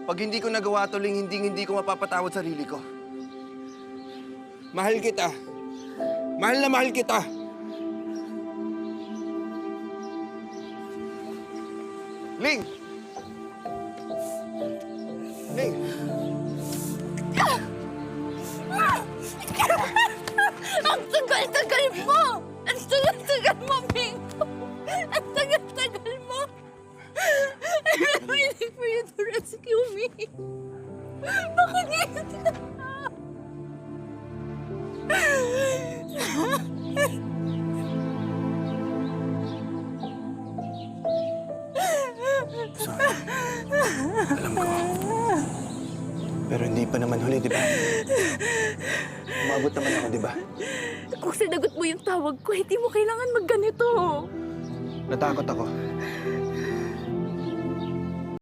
Pag hindi ko nagawa to, Ling, hindi ko mapapatawad sarili ko. Mahal kita. Mahal na mahal kita. Ling! Ling! Ang tagal-tagal mo! Ang tagal-tagal mo, Bingo! Ang tagal-tagal mo! I'm waiting for you to rescue me. Bakit ngayon ka? Sorry. Alam ko. Pero hindi pa naman huli, di ba? Umabot naman ako, di ba? Kung sinagot mo yung tawag ko, hindi mo kailangan magganito. Natakot ako.